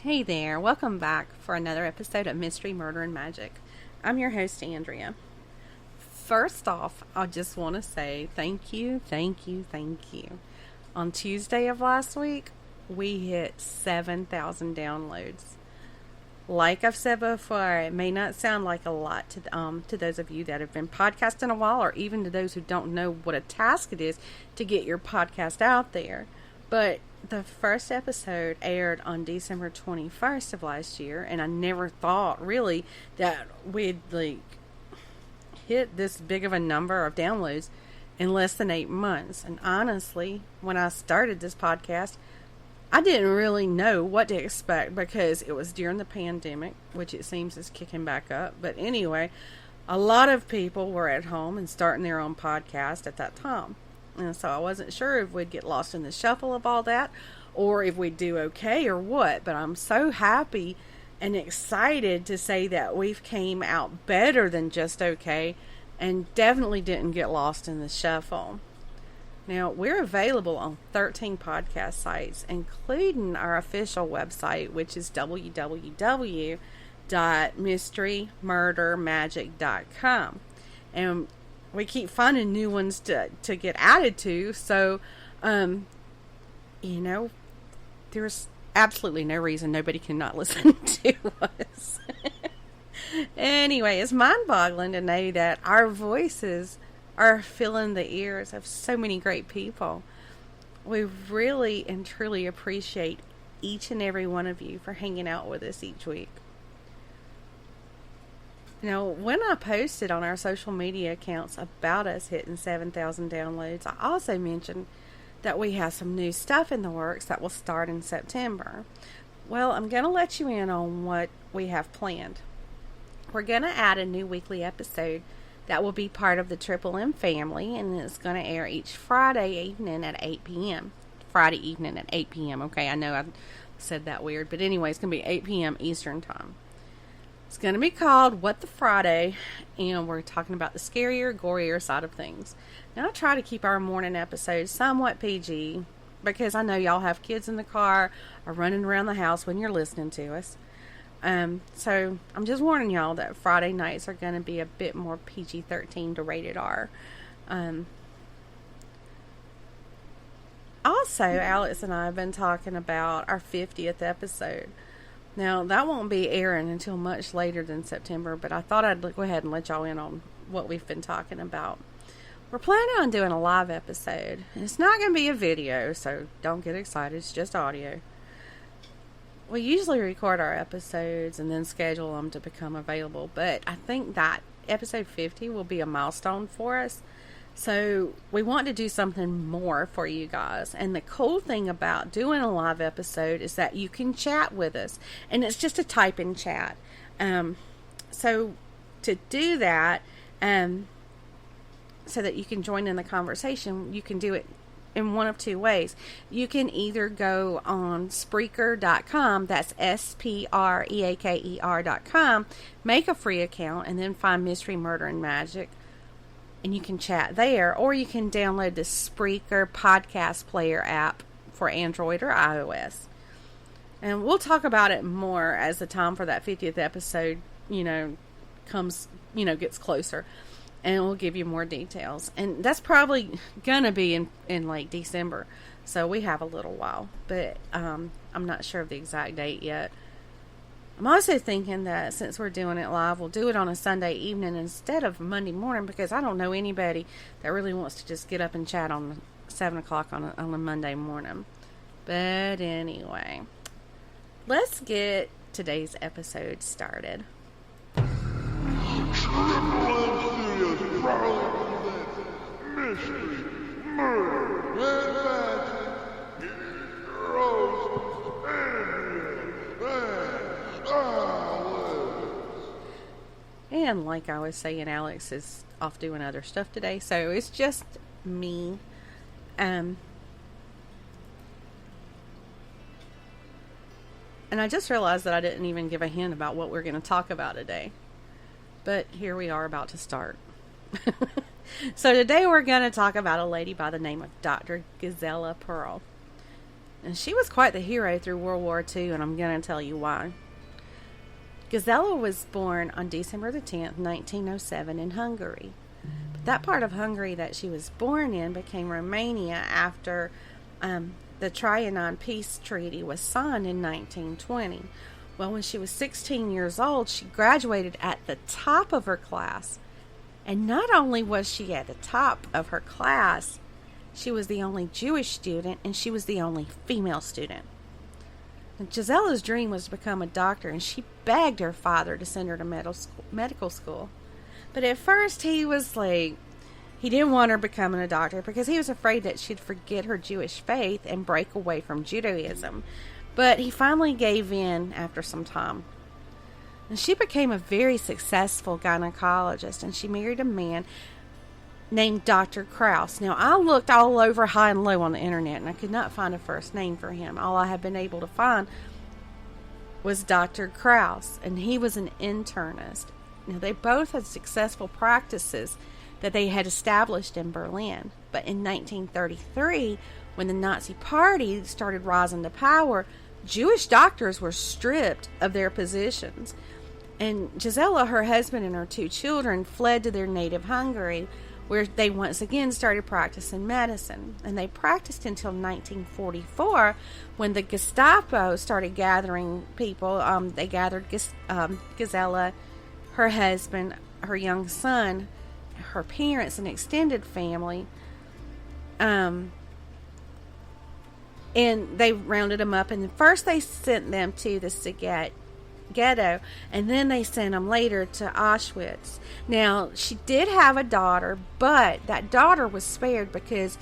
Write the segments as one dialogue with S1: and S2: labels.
S1: Hey there, welcome back for another episode of Mystery, Murder, and Magic. I'm your host, Andrea. First off, I just want to say thank you. On Tuesday of last week, we hit 7,000 downloads. Like I've said before, it may not sound like a lot to those of you that have been podcasting a while, or even to those who don't know what a task it is to get your podcast out there. But the first episode aired on December 21st of last year, and I never thought really that we'd hit this big of a number of downloads in less than 8 months. And honestly, when I started this podcast, I didn't really know what to expect because it was during the pandemic, which it seems is kicking back up. But anyway, a lot of people were at home and starting their own podcast at that time. And so I wasn't sure if we'd get lost in the shuffle of all that or if we'd do okay or what. But I'm so happy and excited to say that we've came out better than just okay and definitely didn't get lost in the shuffle. Now, we're available on 13 podcast sites, including our official website, which is www.mysterymurdermagic.com. And we keep finding new ones to get added to. So, there's absolutely no reason nobody cannot listen to us. Anyway, it's mind-boggling to know that our voices are filling the ears of so many great people. We really and truly appreciate each and every one of you for hanging out with us each week. Now, when I posted on our social media accounts about us hitting 7,000 downloads, I also mentioned that we have some new stuff in the works that will start in September. Well, I'm going to let you in on what we have planned. We're going to add a new weekly episode that will be part of the Triple M family, and it's going to air each Friday evening at 8 p.m. Friday evening at 8 p.m. Okay, I know I said that weird, but anyway, it's going to be 8 p.m. Eastern Time. It's going to be called What the Friday, and we're talking about the scarier, gorier side of things. Now, I try to keep our morning episodes somewhat PG because I know y'all have kids in the car or running around the house when you're listening to us. So I'm just warning y'all that Friday nights are going to be a bit more PG-13 to rated R. Also, Alex and I have been talking about our 50th episode. Now, that won't be airing until much later than September, but I thought I'd go ahead and let y'all in on what we've been talking about. We're planning on doing a live episode. It's not going to be a video, so don't get excited. It's just audio. We usually record our episodes and then schedule them to become available, but I think that episode 50 will be a milestone for us. So we want to do something more for you guys. And the cool thing about doing a live episode is that you can chat with us. And it's just a type-in chat. So to do that, so that you can join in the conversation, you can do it in one of two ways. You can either go on Spreaker.com, that's Spreaker.com, make a free account, and then find Mystery, Murder, and Magic, and you can chat there, or you can download the Spreaker podcast player app for Android or iOS. And we'll talk about it more as the time for that 50th episode, gets closer. And we'll give you more details. And that's probably going to be in late December. So we have a little while. But I'm not sure of the exact date yet. I'm also thinking that since we're doing it live, we'll do it on a Sunday evening instead of Monday morning. Because I don't know anybody that really wants to just get up and chat on 7 o'clock on a Monday morning. But anyway, let's get today's episode started.
S2: Mystery, murder, and
S1: And like I was saying, Alex is off doing other stuff today, so it's just me. And I just realized that I didn't even give a hint about what we're going to talk about today. But here we are about to start. So today we're going to talk about a lady by the name of Dr. Gisela Pearl. And she was quite the hero through World War II, and I'm going to tell you why. Gisela was born on December the 10th, 1907 in Hungary. But that part of Hungary that she was born in became Romania after the Trianon Peace Treaty was signed in 1920. Well, when she was 16 years old, she graduated at the top of her class. And not only was she at the top of her class, she was the only Jewish student, and she was the only female student. And Gisela's dream was to become a doctor, and she begged her father to send her to medical school. But at first, he didn't want her becoming a doctor because he was afraid that she'd forget her Jewish faith and break away from Judaism. But he finally gave in after some time. And she became a very successful gynecologist, and she married a man named Dr. Krause. Now, I looked all over high and low on the internet, and I could not find a first name for him. All I have been able to find was Dr. Krause, and he was an internist. Now, they both had successful practices that they had established in Berlin. But in 1933, when the Nazi Party started rising to power, Jewish doctors were stripped of their positions. And Gisela, her husband, and her 2 children fled to their native Hungary, where they once again started practicing medicine. And they practiced until 1944, when the Gestapo started gathering people. They gathered Gisela, her husband, her young son, her parents, and extended family. And they rounded them up. And first they sent them to the ghetto, and then they sent them later to Auschwitz. Now, she did have a daughter, but that daughter was spared because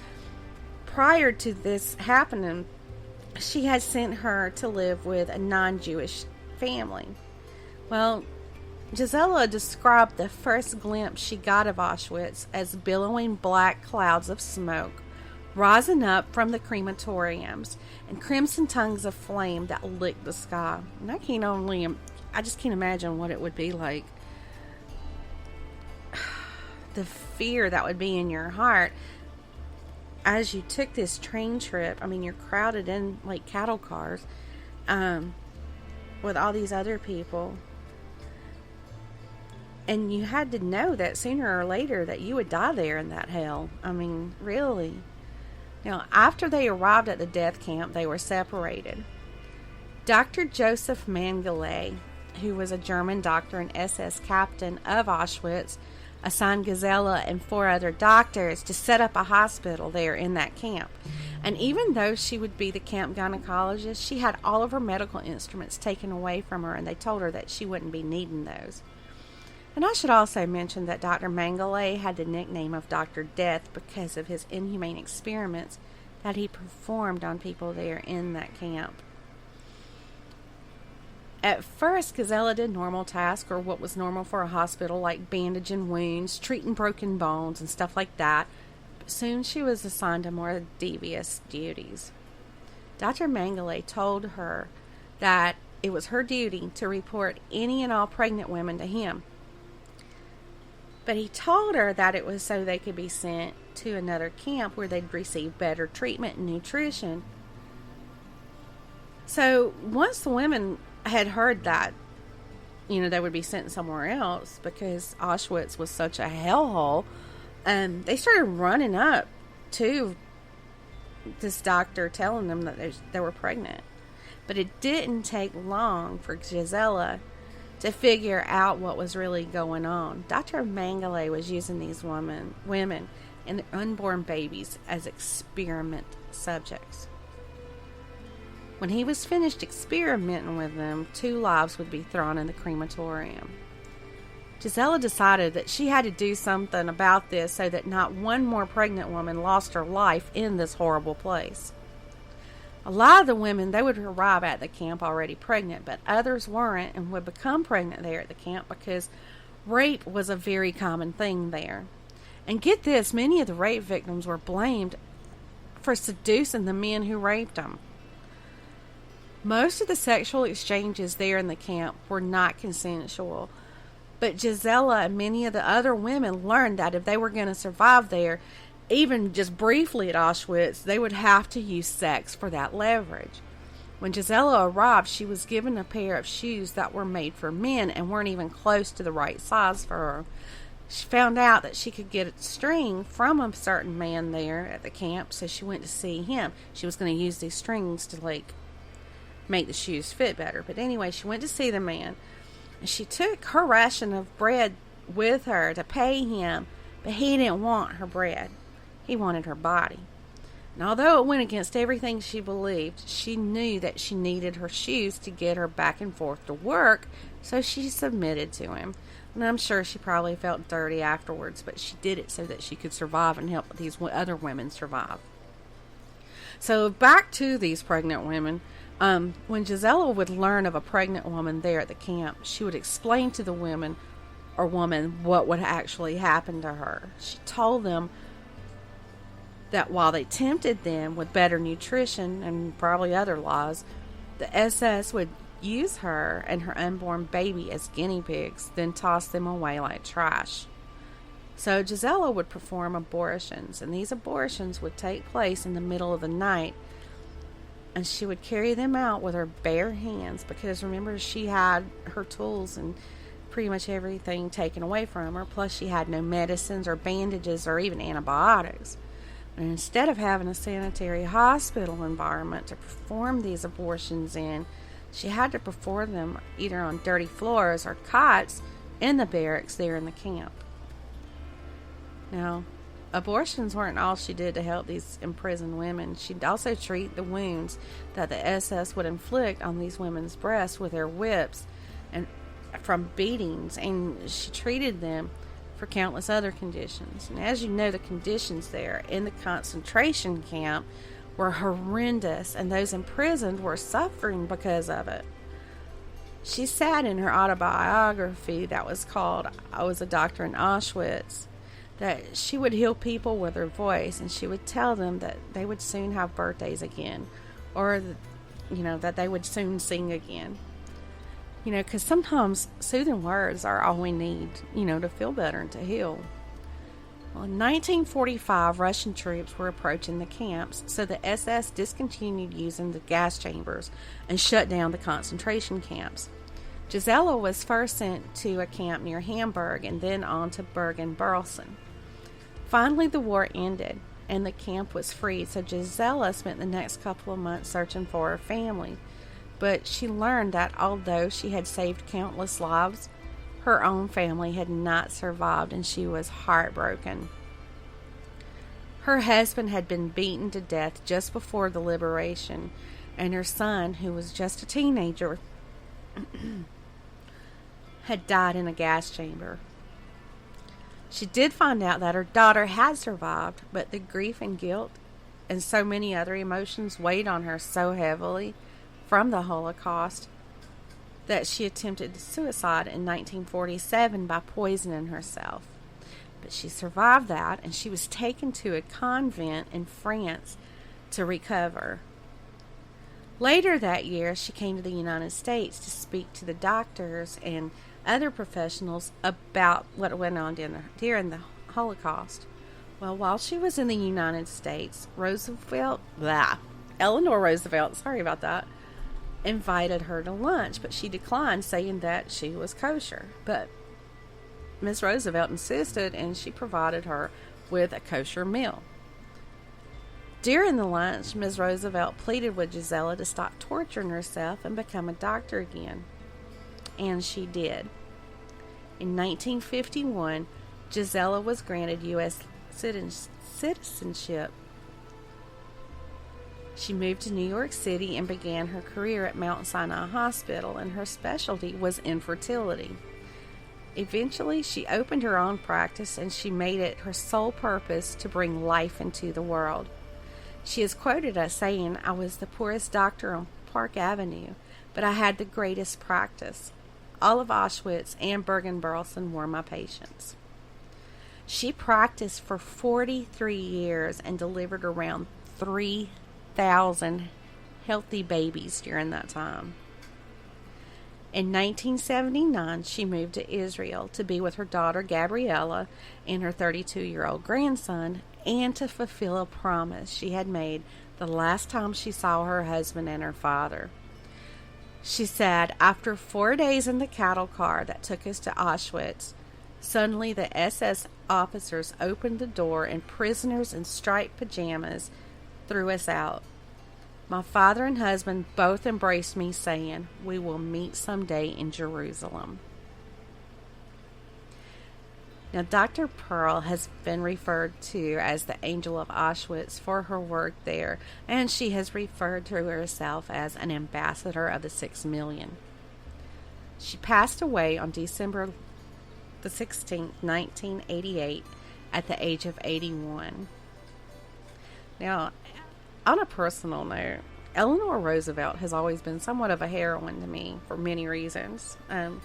S1: prior to this happening, she had sent her to live with a non-Jewish family. Well, Gisela described the first glimpse she got of Auschwitz as billowing black clouds of smoke rising up from the crematoriums and crimson tongues of flame that licked the sky. And I just can't imagine what it would be like. The fear that would be in your heart as you took this train trip. I mean, you're crowded in like cattle cars with all these other people. And you had to know that sooner or later that you would die there in that hell. I mean, really. Now, after they arrived at the death camp, they were separated. Dr. Joseph Mengele, who was a German doctor and SS captain of Auschwitz, assigned Gisela and 4 other doctors to set up a hospital there in that camp. And even though she would be the camp gynecologist, she had all of her medical instruments taken away from her, and they told her that she wouldn't be needing those. And I should also mention that Dr. Mengele had the nickname of Dr. Death because of his inhumane experiments that he performed on people there in that camp. At first, Gisela did normal tasks, or what was normal for a hospital, like bandaging wounds, treating broken bones, and stuff like that. But soon she was assigned to more devious duties. Dr. Mengele told her that it was her duty to report any and all pregnant women to him. But he told her that it was so they could be sent to another camp where they'd receive better treatment and nutrition. So once the women had heard that, they would be sent somewhere else because Auschwitz was such a hellhole, they started running up to this doctor telling them that they were pregnant. But it didn't take long for Gisela to figure out what was really going on. Dr. Mengele was using these women and their unborn babies as experiment subjects. When he was finished experimenting with them, 2 lives would be thrown in the crematorium. Gisela decided that she had to do something about this so that not one more pregnant woman lost her life in this horrible place. A lot of the women, they would arrive at the camp already pregnant, but others weren't and would become pregnant there at the camp because rape was a very common thing there. And get this, many of the rape victims were blamed for seducing the men who raped them. Most of the sexual exchanges there in the camp were not consensual, but Gisela and many of the other women learned that if they were going to survive there, even just briefly at Auschwitz, they would have to use sex for that leverage. When Gisela arrived, she was given a pair of shoes that were made for men and weren't even close to the right size for her. She found out that she could get a string from a certain man there at the camp, so she went to see him. She was going to use these strings to, make the shoes fit better. But anyway, she went to see the man, and she took her ration of bread with her to pay him, but he didn't want her bread. He wanted her body. And although it went against everything she believed, she knew that she needed her shoes to get her back and forth to work, so she submitted to him. And I'm sure she probably felt dirty afterwards, but she did it so that she could survive and help these other women survive. So back to these pregnant women. When Gisela would learn of a pregnant woman there at the camp, she would explain to the woman what would actually happen to her. She told them that while they tempted them with better nutrition and probably other lies, the SS would use her and her unborn baby as guinea pigs, then toss them away like trash. So Gisela would perform abortions, and these abortions would take place in the middle of the night, and she would carry them out with her bare hands, because remember, she had her tools and pretty much everything taken away from her, plus she had no medicines or bandages or even antibiotics. And instead of having a sanitary hospital environment to perform these abortions in, she had to perform them either on dirty floors or cots in the barracks there in the camp. Now, abortions weren't all she did to help these imprisoned women. She'd also treat the wounds that the SS would inflict on these women's breasts with their whips and from beatings, and she treated them for countless other conditions. And as you know, the conditions there in the concentration camp were horrendous, and those imprisoned were suffering because of it. She said in her autobiography that was called "I Was a Doctor in Auschwitz" that she would heal people with her voice, and she would tell them that they would soon have birthdays again, or that they would soon sing again. Because sometimes soothing words are all we need, to feel better and to heal. Well, in 1945, Russian troops were approaching the camps, so the SS discontinued using the gas chambers and shut down the concentration camps. Gisela was first sent to a camp near Hamburg and then on to Bergen-Belsen. Finally, the war ended and the camp was freed, so Gisela spent the next couple of months searching for her family. But she learned that although she had saved countless lives, her own family had not survived, and she was heartbroken. Her husband had been beaten to death just before the liberation, and her son, who was just a teenager, had died in a gas chamber. She did find out that her daughter had survived, but the grief and guilt and so many other emotions weighed on her so heavily from the Holocaust that she attempted suicide in 1947 by poisoning herself. But she survived that, and she was taken to a convent in France to recover. Later that year, she came to the United States to speak to the doctors and other professionals about what went on during the Holocaust. Well, while she was in the United States, Eleanor Roosevelt, sorry about that, invited her to lunch, but she declined, saying that she was kosher. But Miss Roosevelt insisted, and she provided her with a kosher meal. During the lunch, Ms. Roosevelt pleaded with Gisela to stop torturing herself and become a doctor again. And she did. In 1951, Gisela was granted U.S. citizenship. She moved to New York City and began her career at Mount Sinai Hospital, and her specialty was infertility. Eventually, she opened her own practice, and she made it her sole purpose to bring life into the world. She is quoted as saying, "I was the poorest doctor on Park Avenue, but I had the greatest practice. All of Auschwitz and Bergen-Belsen were my patients." She practiced for 43 years and delivered around 3,000 healthy babies during that time. In 1979, she moved to Israel to be with her daughter Gabriella and her 32-year-old grandson, and to fulfill a promise she had made the last time she saw her husband and her father. She said, "After 4 days in the cattle car that took us to Auschwitz, suddenly the SS officers opened the door and prisoners in striped pajamas threw us out. My father and husband both embraced me, saying, 'We will meet someday in Jerusalem.'" Now, Dr. Pearl has been referred to as the Angel of Auschwitz for her work there, and she has referred to herself as an ambassador of the 6 million. She passed away on December the 16th, 1988, at the age of 81. Now, on a personal note, Eleanor Roosevelt has always been somewhat of a heroine to me for many reasons. And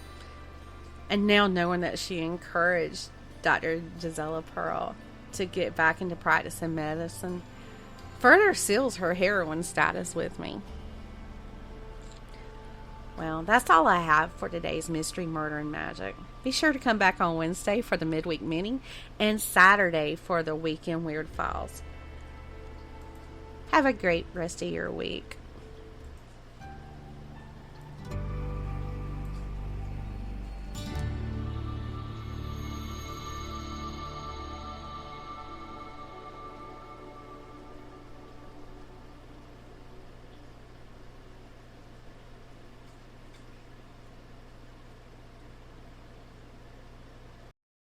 S1: now knowing that she encouraged Dr. Gisela Pearl to get back into practicing medicine further seals her heroine status with me. Well, that's all I have for today's Mystery, Murder, and Magic. Be sure to come back on Wednesday for the Midweek Mini and Saturday for the Weekend Weird Files. Have a great rest of your week.